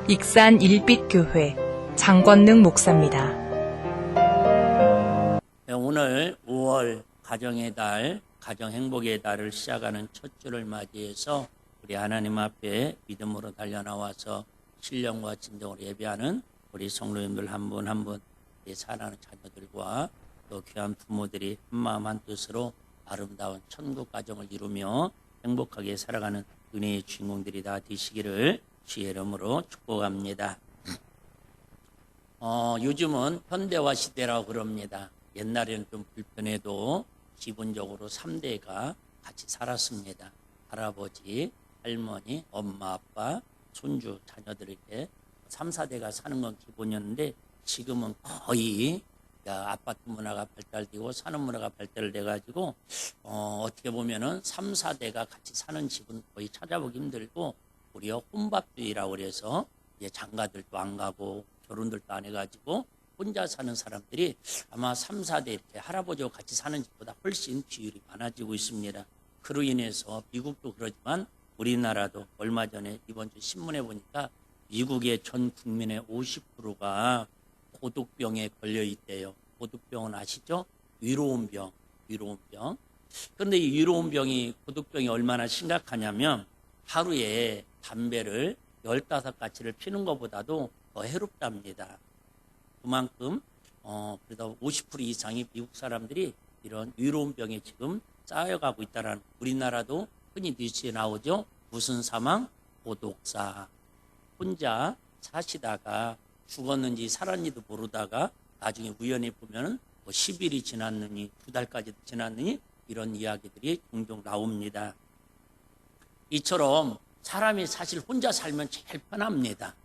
익산 일빛교회 장권능 목사입니다. 오늘 5월 가정의 달, 가정행복의 달을 시작하는 첫 주를 맞이해서 우리 하나님 앞에 믿음으로 달려나와서 신령과 진정으로 예배하는 우리 성도님들 한 분 한 분, 사랑하는 자녀들과 또 귀한 부모들이 한마음 한뜻으로 아름다운 천국 가정을 이루며 행복하게 살아가는 은혜의 주인공들이 다 되시기를 주의 이름으로 축복합니다. 요즘은 현대화 시대라고 그럽니다. 옛날에는 좀 불편해도 기본적으로 3대가 같이 살았습니다. 할아버지, 할머니, 엄마, 아빠, 손주, 자녀들 이렇게 3, 4대가 사는 건 기본이었는데 지금은 거의 아파트 문화가 발달되고 사는 문화가 발달돼가지고 어떻게 보면은 3, 4대가 같이 사는 집은 거의 찾아보기 힘들고 우리가 혼밥주의라고 그래서 이제 장가들도 안 가고 결혼들도 안 해가지고 혼자 사는 사람들이 아마 3, 4대 이렇게 할아버지와 같이 사는 집보다 훨씬 비율이 많아지고 있습니다. 그로 인해서 미국도 그러지만 우리나라도 얼마 전에 이번 주 신문에 보니까 미국의 전 국민의 50%가 고독병에 걸려 있대요. 고독병은 아시죠? 위로운 병. 그런데 이 위로운 병이 고독병이 얼마나 심각하냐면 하루에 담배를 15가지를 피는 것보다도 더 해롭답니다. 그만큼 그래도 50% 이상이 미국 사람들이 이런 위로운 병에 지금 쌓여가고 있다는, 우리나라도 흔히 뉴스에 나오죠. 무슨 사망? 고독사. 혼자 사시다가 죽었는지 살았는지도 모르다가 나중에 우연히 보면은 10일이 지났느니 2달까지 지났느니 이런 이야기들이 종종 나옵니다. 이처럼 사람이 사실 혼자 살면 제일 편합니다.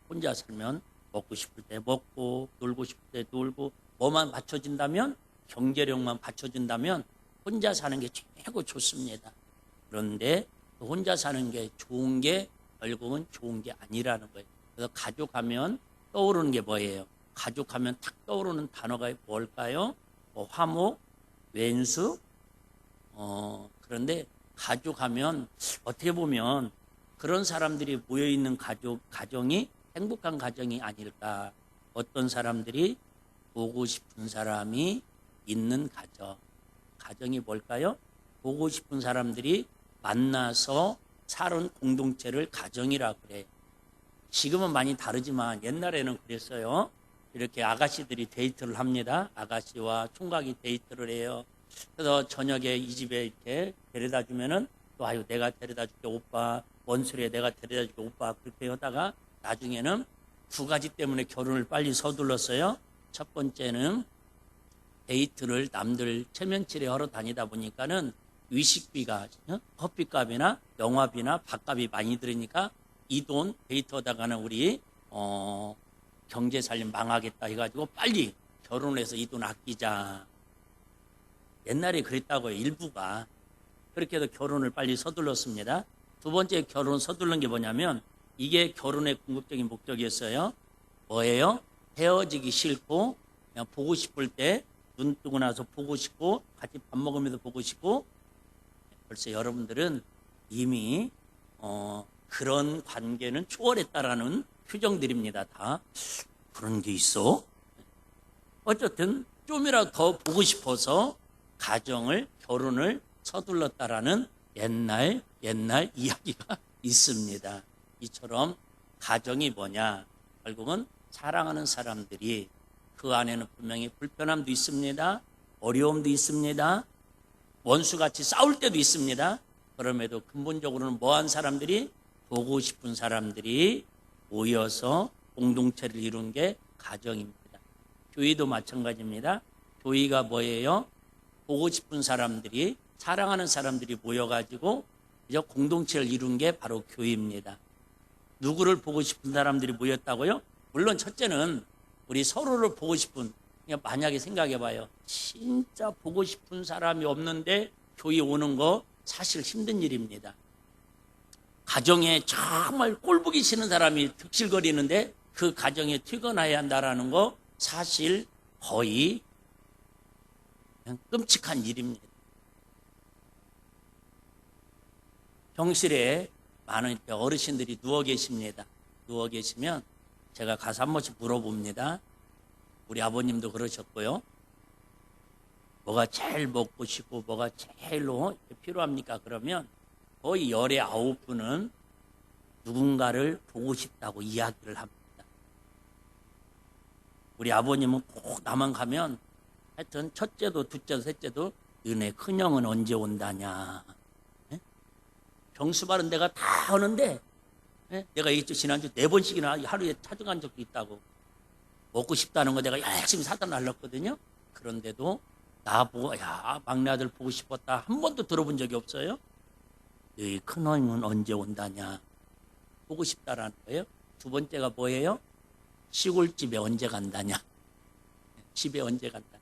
혼자 살면 먹고 싶을 때 먹고 놀고 싶을 때 놀고 뭐만 받쳐진다면, 경제력만 받쳐준다면 혼자 사는 게 최고 좋습니다. 그런데 혼자 사는 게 좋은 게 결국은 좋은 게 아니라는 거예요. 그래서 가족하면 떠오르는 게 뭐예요? 가족하면 탁 떠오르는 단어가 뭘까요? 화목, 왼수. 그런데 가족하면 어떻게 보면 그런 사람들이 모여있는 가정이 행복한 가정이 아닐까. 어떤 사람들이 보고 싶은 사람이 있는 가정. 가정이 뭘까요? 보고 싶은 사람들이 만나서 사는 공동체를 가정이라고 그래요. 지금은 많이 다르지만 옛날에는 그랬어요. 이렇게 아가씨들이 데이트를 합니다. 아가씨와 총각이 데이트를 해요. 그래서 저녁에 이 집에 이렇게 데려다 주면은 또 아유 내가 데려다 줄게 오빠, 원수래 내가 데려다 줄게 오빠, 그렇게 하다가 나중에는 두 가지 때문에 결혼을 빨리 서둘렀어요. 첫 번째는 데이트를 남들 체면치레 하러 다니다 보니까는 위식비가 커피값이나 영화비나 밥값이 많이 들으니까 이 돈 데이트하다가는 우리 경제 살림 망하겠다 해가지고 빨리 결혼해서 이 돈 아끼자. 옛날에 그랬다고요. 일부가. 그렇게 해서 결혼을 빨리 서둘렀습니다. 두 번째 결혼 서둘른 게 뭐냐면 이게 결혼의 궁극적인 목적이었어요. 뭐예요? 헤어지기 싫고 그냥 보고 싶을 때 눈 뜨고 나서 보고 싶고 같이 밥 먹으면서 보고 싶고. 벌써 여러분들은 이미 그런 관계는 초월했다라는 표정들입니다. 다 그런 게 있어. 어쨌든 좀이라도 더 보고 싶어서 가정을, 결혼을 서둘렀다라는 옛날 이야기가 있습니다. 이처럼 가정이 뭐냐? 결국은 사랑하는 사람들이 그 안에는 분명히 불편함도 있습니다. 어려움도 있습니다. 원수같이 싸울 때도 있습니다. 그럼에도 근본적으로는 뭐한 사람들이, 보고 싶은 사람들이 모여서 공동체를 이룬 게 가정입니다. 교회도 마찬가지입니다. 교회가 뭐예요? 보고 싶은 사람들이, 사랑하는 사람들이 모여가지고 이제 공동체를 이룬 게 바로 교회입니다. 누구를 보고 싶은 사람들이 모였다고요? 물론 첫째는 우리 서로를 보고 싶은, 그냥 만약에 생각해봐요. 진짜 보고 싶은 사람이 없는데 교회 오는 거 사실 힘든 일입니다. 가정에 정말 꼴보기 싫은 사람이 득실거리는데 그 가정에 퇴근해야 한다라는 거 사실 거의 그냥 끔찍한 일입니다. 병실에 많은 어르신들이 누워 계십니다. 누워 계시면 제가 가서 한 번씩 물어봅니다. 우리 아버님도 그러셨고요. 뭐가 제일 먹고 싶고 뭐가 제일로 필요합니까? 그러면 거의 열의 9분은 누군가를 보고 싶다고 이야기를 합니다. 우리 아버님은 꼭 나만 가면 하여튼 첫째도 둘째도 셋째도 너네 큰형은 언제 온다냐. 병수 바른 데가 다 하는데 내가 지난주 4번씩이나 하루에 찾아간 적도 있다고. 먹고 싶다는 거 내가 열심히 사다 날렸거든요. 그런데도 나보고 야 막내 아들 보고 싶었다 한 번도 들어본 적이 없어요. 너희 큰형은 언제 온다냐. 보고 싶다라는 거예요. 두 번째가 뭐예요? 시골집에 언제 간다냐. 집에 언제 간다.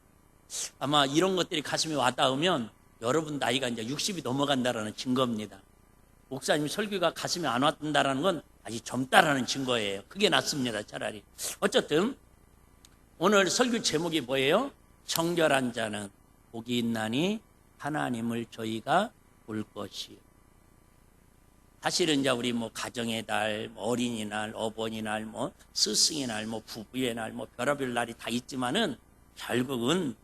아마 이런 것들이 가슴에 와닿으면 여러분 나이가 이제 60이 넘어간다라는 증거입니다. 목사님 설교가 가슴에 안 왔다라는 건 아직 젊다라는 증거예요. 그게 낫습니다. 차라리. 어쨌든 오늘 설교 제목이 뭐예요? 청결한 자는 복이 있나니 하나님을 저희가 볼 것이요. 사실은 이제 우리 뭐 가정의 달, 뭐 어린이날, 어버이날, 뭐 스승의 날, 뭐 부부의 날, 뭐 별의별 날이 다 있지만은 결국은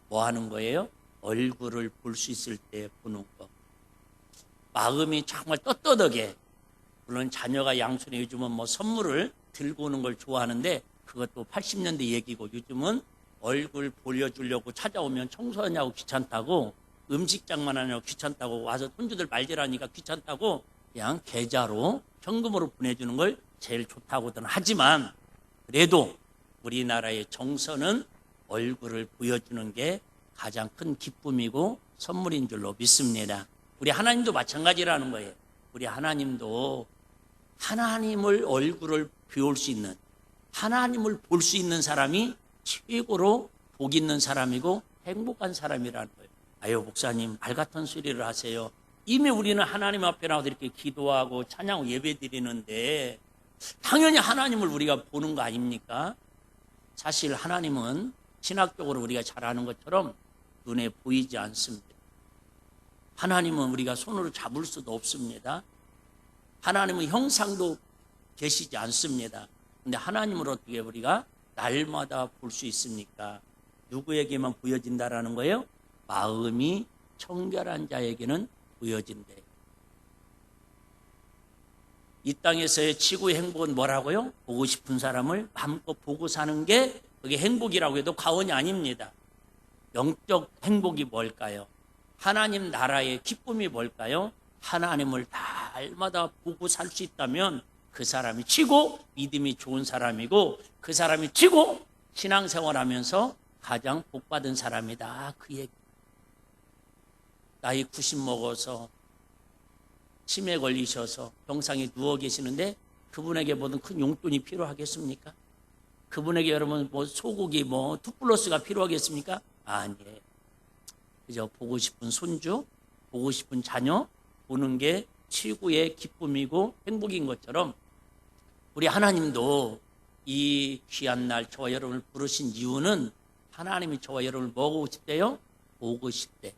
뭐 하는 거예요? 얼굴을 볼 수 있을 때 보는 거. 마음이 정말 떳떳하게, 물론 자녀가 양손에 요즘은 뭐 선물을 들고 오는 걸 좋아하는데 그것도 80년대 얘기고 요즘은 얼굴 보여주려고 찾아오면 청소하냐고 귀찮다고, 음식장만 하냐고 귀찮다고, 와서 손주들 말질하니까 귀찮다고 그냥 계좌로 현금으로 보내주는 걸 제일 좋다고들 하지만 그래도 우리나라의 정서는 얼굴을 보여주는 게 가장 큰 기쁨이고 선물인 줄로 믿습니다. 우리 하나님도 마찬가지라는 거예요. 우리 하나님도 하나님을 얼굴을 배울 수 있는, 하나님을 볼 수 있는 사람이 최고로 복 있는 사람이고 행복한 사람이라는 거예요. 아유 목사님 말 같은 소리를 하세요. 이미 우리는 하나님 앞에 나와서 이렇게 기도하고 찬양하고 예배 드리는데 당연히 하나님을 우리가 보는 거 아닙니까? 사실 하나님은 신학적으로 우리가 잘 아는 것처럼 눈에 보이지 않습니다. 하나님은 우리가 손으로 잡을 수도 없습니다. 하나님은 형상도 계시지 않습니다. 근데 하나님을 어떻게 우리가 날마다 볼 수 있습니까? 누구에게만 보여진다라는 거예요? 마음이 청결한 자에게는 보여진대. 이 땅에서의 지구의 행복은 뭐라고요? 보고 싶은 사람을 마음껏 보고 사는 게 그게 행복이라고 해도 과언이 아닙니다. 영적 행복이 뭘까요? 하나님 나라의 기쁨이 뭘까요? 하나님을 날마다 보고 살 수 있다면 그 사람이 치고 믿음이 좋은 사람이고 그 사람이 치고 신앙생활하면서 가장 복받은 사람이다. 그 얘기. 나이 90 먹어서 치매 걸리셔서 병상에 누워 계시는데 그분에게 뭐든 큰 용돈이 필요하겠습니까? 그분에게 여러분 뭐 소고기 뭐 투플러스가 필요하겠습니까? 아니에요. 그저 보고 싶은 손주, 보고 싶은 자녀 보는 게 최고의 기쁨이고 행복인 것처럼 우리 하나님도 이 귀한 날 저와 여러분을 부르신 이유는 하나님이 저와 여러분을 뭐 보고 싶대요? 보고 싶대.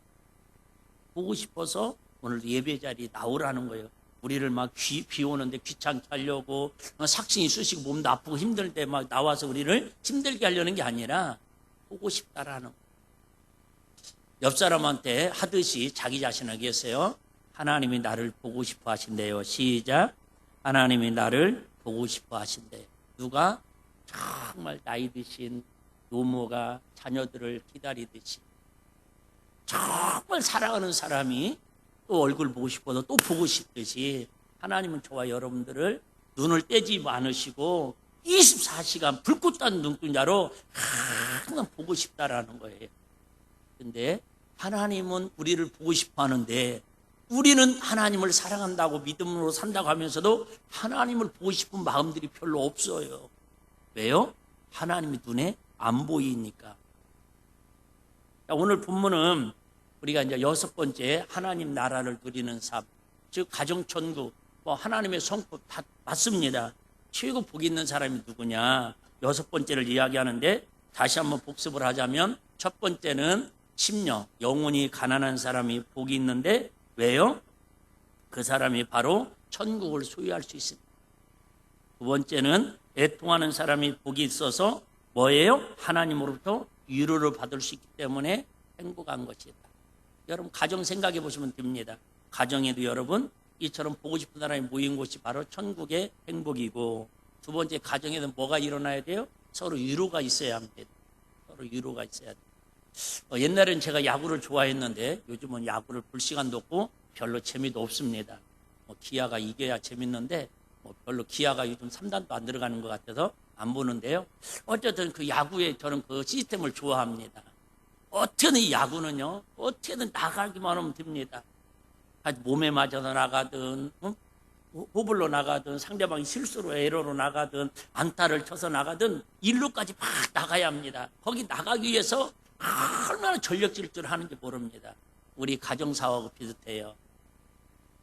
보고 싶어서 오늘 예배 자리에 나오라는 거예요. 우리를 막 비 오는데 귀찮게 하려고 삭신이 쑤시고 몸도 아프고 힘들 때 막 나와서 우리를 힘들게 하려는 게 아니라 보고 싶다라는 거예요. 옆 사람한테 하듯이 자기 자신에게 했어요. 하나님이 나를 보고 싶어 하신대요. 시작. 하나님이 나를 보고 싶어 하신대요. 누가? 정말 나이 드신 노모가 자녀들을 기다리듯이 정말 사랑하는 사람이 또 얼굴 보고 싶어서 또 보고 싶듯이 하나님은 저와 여러분들을 눈을 떼지 않으시고 24시간 불꽃 단 눈동자로 항상 보고 싶다라는 거예요. 근데 하나님은 우리를 보고 싶어 하는데 우리는 하나님을 사랑한다고 믿음으로 산다고 하면서도 하나님을 보고 싶은 마음들이 별로 없어요. 왜요? 하나님이 눈에 안 보이니까. 오늘 본문은 우리가 이제 6번째 하나님 나라를 누리는 삶, 즉 가정천국, 뭐 하나님의 성품 다 맞습니다. 최고 복 있는 사람이 누구냐? 6번째를 이야기하는데 다시 한번 복습을 하자면 첫 번째는 심령, 영혼이 가난한 사람이 복이 있는데 왜요? 그 사람이 바로 천국을 소유할 수 있습니다. 두 번째는 애통하는 사람이 복이 있어서 뭐예요? 하나님으로부터 위로를 받을 수 있기 때문에 행복한 것이다. 여러분 가정 생각해 보시면 됩니다. 가정에도 여러분 이처럼 보고 싶은 사람이 모인 곳이 바로 천국의 행복이고, 두 번째 가정에는 뭐가 일어나야 돼요? 서로 위로가 있어야 합니다. 서로 위로가 있어야 돼요. 옛날엔 제가 야구를 좋아했는데 요즘은 야구를 볼 시간도 없고 별로 재미도 없습니다. 기아가 이겨야 재밌는데 별로 기아가 요즘 3단도 안 들어가는 것 같아서 안 보는데요. 어쨌든 그 야구에 저는 그 시스템을 좋아합니다. 어떻게든 이 야구는요, 어떻게든 나가기만 하면 됩니다. 몸에 맞아서 나가든, 호블로 나가든, 상대방이 실수로 에러로 나가든, 안타를 쳐서 나가든, 일루까지 막 나가야 합니다. 거기 나가기 위해서 얼마나 전력 질주를 하는지 모릅니다. 우리 가정사하고 비슷해요.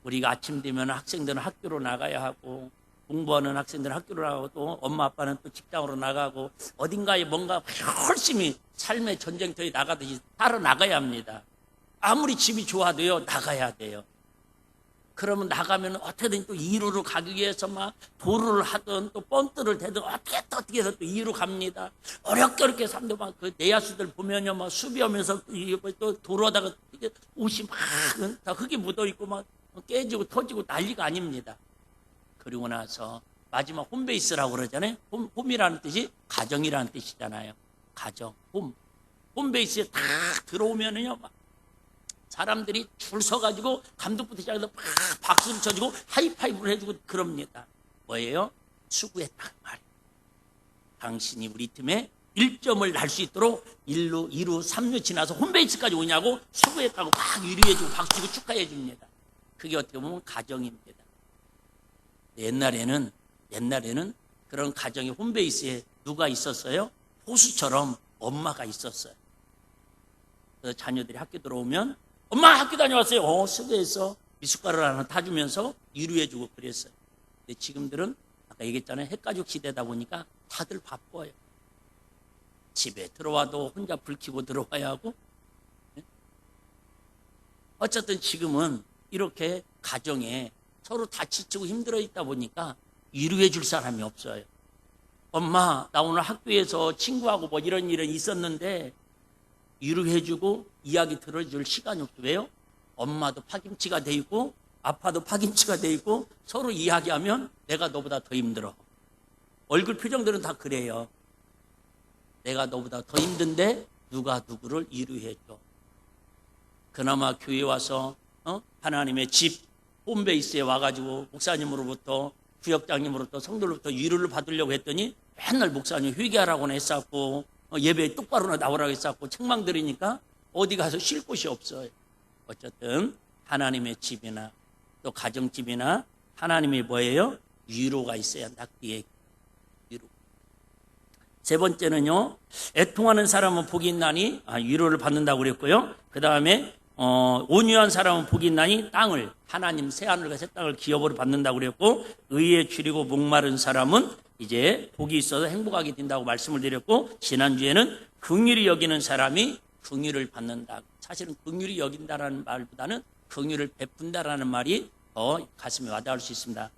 우리가 아침 되면 학생들은 학교로 나가야 하고, 공부하는 학생들은 학교로 나가고, 또 엄마 아빠는 또 직장으로 나가고, 어딘가에 뭔가 열심히 삶의 전쟁터에 나가듯이 살아나가야 합니다. 아무리 집이 좋아도요, 나가야 돼요. 그러면 나가면 어떻게든 또 2루로 가기 위해서 막 도루를 하든 또 번트를 대든 어떻게 해서 또 2루 갑니다. 어렵게 상대방 그 내야수들 보면요, 막 수비하면서 또 도루하다가 옷이 막 다 흙이 묻어 있고 막 깨지고 터지고 난리가 아닙니다. 그리고 나서 마지막 홈베이스라고 그러잖아요. 홈이라는 뜻이 가정이라는 뜻이잖아요. 가정, 홈베이스에 딱 들어오면은요, 막 사람들이 줄 서가지고 감독부터 시작해서 막 박수를 쳐주고 하이파이브를 해주고 그럽니다. 뭐예요? 수고했다는 말이에요. 당신이 우리 팀에 1점을 날 수 있도록 1루, 2루, 3루 지나서 홈베이스까지 오냐고 수고했다고 막 위로해주고 박수치고 축하해줍니다. 그게 어떻게 보면 가정입니다. 옛날에는 그런 가정의 홈베이스에 누가 있었어요? 호수처럼 엄마가 있었어요. 그래서 자녀들이 학교 들어오면 엄마 학교 다녀왔어요. 수고했어. 미숫가루를 하나 타주면서 위로해주고 그랬어요. 근데 지금들은 아까 얘기했잖아요. 핵가족 시대다 보니까 다들 바빠요. 집에 들어와도 혼자 불 켜고 들어와야 하고. 어쨌든 지금은 이렇게 가정에 서로 다 지치고 힘들어 있다 보니까 위로해 줄 사람이 없어요. 엄마, 나 오늘 학교에서 친구하고 뭐 이런 일은 있었는데 위로해주고 이야기 들어줄 시간이 없어. 왜요? 엄마도 파김치가 돼 있고 아빠도 파김치가 돼 있고 서로 이야기하면 내가 너보다 더 힘들어. 얼굴 표정들은 다 그래요. 내가 너보다 더 힘든데 누가 누구를 위로해줘. 그나마 교회 와서 하나님의 집 홈베이스에 와가지고 목사님으로부터 구역장님으로부터 성도로부터 위로를 받으려고 했더니 맨날 목사님 회개하라고는 했었고 예배에 똑바로 나오라고 했었고 책망 들으니까 어디 가서 쉴 곳이 없어요. 어쨌든 하나님의 집이나 또 가정집이나 하나님의 뭐예요? 위로가 있어야 한다. 위로. 세 번째는요, 애통하는 사람은 복이 있나니 위로를 받는다고 그랬고요. 그 다음에 온유한 사람은 복이 있나니 땅을, 하나님 새하늘과 새 땅을 기업으로 받는다고 그랬고, 의에 줄이고 목마른 사람은 이제 복이 있어서 행복하게 된다고 말씀을 드렸고, 지난주에는 긍휼히 여기는 사람이 긍휼을 받는다. 사실은 긍휼히 여긴다라는 말보다는 긍휼을 베푼다라는 말이 더 가슴에 와닿을 수 있습니다.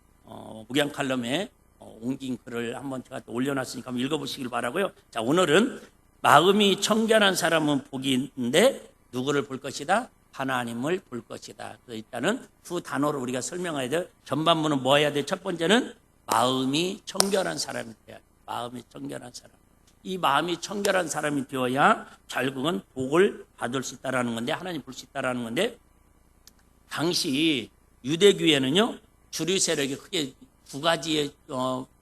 목양 칼럼에 옮긴 글을 한번 제가 또 올려놨으니까 한번 읽어보시길 바라고요. 자, 오늘은 마음이 청결한 사람은 복이 있는데 누구를 볼 것이다? 하나님을 볼 것이다. 그래서 일단은 두 단어로 우리가 설명해야 돼요. 전반부는 뭐 해야 돼? 첫 번째는 마음이 청결한 사람이 돼야 돼. 마음이 청결한 사람. 이 마음이 청결한 사람이 되어야 결국은 복을 받을 수 있다는 건데, 하나님 볼 수 있다는 건데, 당시 유대교회는요, 주류 세력이 크게 두 가지의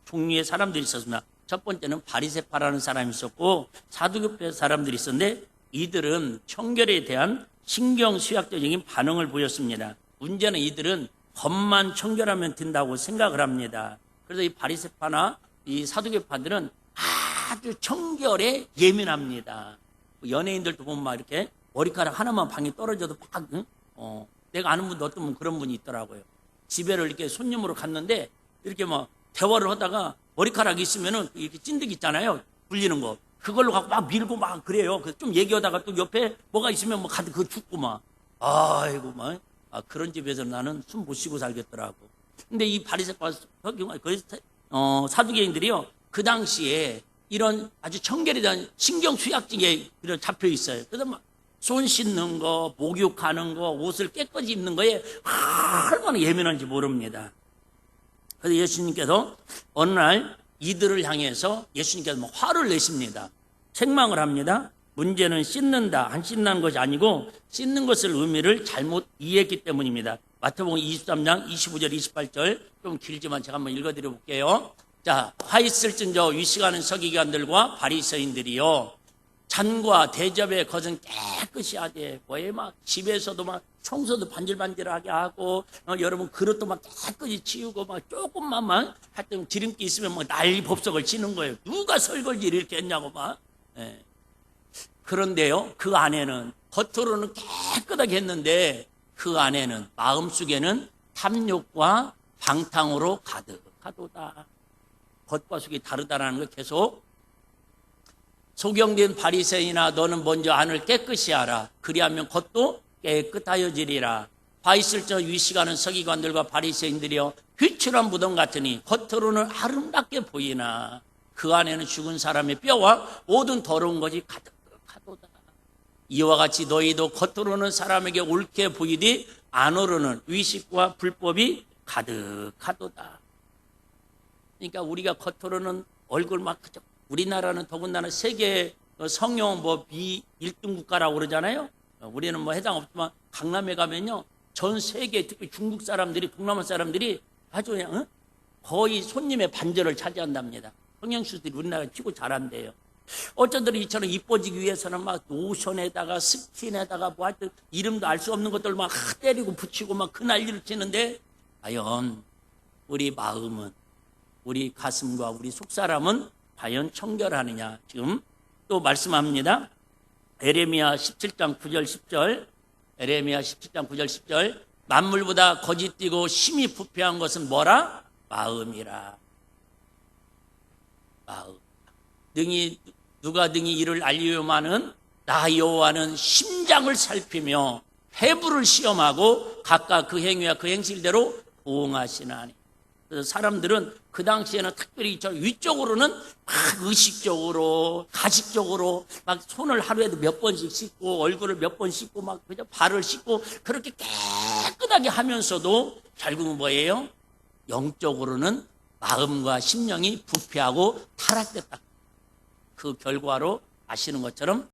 종류의 사람들이 있었습니다. 첫 번째는 바리새파라는 사람이 있었고 사두개파 사람들이 있었는데, 이들은 청결에 대한 신경수학적인 반응을 보였습니다. 문제는 이들은 겉만 청결하면 된다고 생각을 합니다. 그래서 이 바리새파나 이 사두개파들은 아주 청결에 예민합니다. 연예인들도 보면 막 이렇게 머리카락 하나만 방에 떨어져도 막 내가 아는 분도 어떤 분 그런 분이 있더라고요. 집에를 이렇게 손님으로 갔는데 이렇게 막 대화를 하다가 머리카락이 있으면은 이렇게 찐득 있잖아요. 불리는 거. 그걸로 갖고 막 밀고 막 그래요. 그래서 좀 얘기하다가 또 옆에 뭐가 있으면 뭐 가득 그거 죽고 막. 아이고 막. 그런 집에서 나는 숨 못 쉬고 살겠더라고. 근데 이 바리새파 사두개인들이요. 그 당시에 이런 아주 청결에 대한 신경수약증에 잡혀 있어요. 그래서 막 손 씻는 거, 목욕하는 거, 옷을 깨끗이 입는 거에 얼마나 예민한지 모릅니다. 그래서 예수님께서 어느 날 이들을 향해서 예수님께서 막 화를 내십니다. 책망을 합니다. 문제는 씻는다, 안 씻는 것이 아니고 씻는 것을 의미를 잘못 이해했기 때문입니다. 마태복음 23장 25절 28절 좀 길지만 제가 한번 읽어드려 볼게요. 자, 화 있을진저 위식하는 서기관들과 바리새인들이요, 잔과 대접의 것은 깨끗이 하되 뭐에 막 집에서도 막 청소도 반질반질하게 하고 여러분 그릇도 막 깨끗이 치우고 막 조금만 하여튼 기름기 있으면 뭐 난리 법석을 치는 거예요. 누가 설거지를 이렇게 했냐고 막. 예. 그런데요, 그 안에는 겉으로는 깨끗하게 했는데 그 안에는 마음속에는 탐욕과 방탕으로 가득하도다. 겉과 속이 다르다라는 걸 계속 소경된 바리새인아 너는 먼저 안을 깨끗이 하라. 그리하면 겉도 깨끗하여지리라. 화 있을 저 위식하는 서기관들과 바리새인들이여 휘출한 무덤 같으니 겉으로는 아름답게 보이나 그 안에는 죽은 사람의 뼈와 모든 더러운 것이 가득하도다. 이와 같이 너희도 겉으로는 사람에게 옳게 보이되 안으로는 위식과 불법이 가득하도다. 그러니까 우리가 겉으로는 얼굴 막 그저 우리나라는 더군다나 세계 성형 뭐 비1등 국가라고 그러잖아요. 우리는 뭐 해당 없지만 강남에 가면요, 전 세계 특히 중국 사람들이, 동남아 사람들이 아주 그냥 거의 손님의 반절을 차지한답니다. 성형수술이 우리나라에 최고 잘한대요. 어쩌들 이처럼 이뻐지기 위해서는 막 노션에다가 스킨에다가 뭐 하여튼 이름도 알 수 없는 것들 막 때리고 붙이고 막 그 난리를 치는데 과연 우리 마음은, 우리 가슴과 우리 속사람은 과연 청결하느냐. 지금 또 말씀합니다. 에레미야 17장 9절 10절. 에레미야 17장 9절 10절. 만물보다 거짓되고 심히 부패한 것은 뭐라? 마음이라. 마음. 누가 등이 이를 알리오마는 나 여호와는 심장을 살피며 해부를 시험하고 각각 그 행위와 그 행실대로 보응하시나니. 그래서 사람들은 그 당시에는 특별히 저 위쪽으로는 막 의식적으로, 가식적으로 막 손을 하루에도 몇 번씩 씻고 얼굴을 몇 번 씻고 막 그저 발을 씻고 그렇게 깨끗하게 하면서도 결국은 뭐예요? 영적으로는 마음과 심령이 부패하고 타락됐다. 그 결과로 아시는 것처럼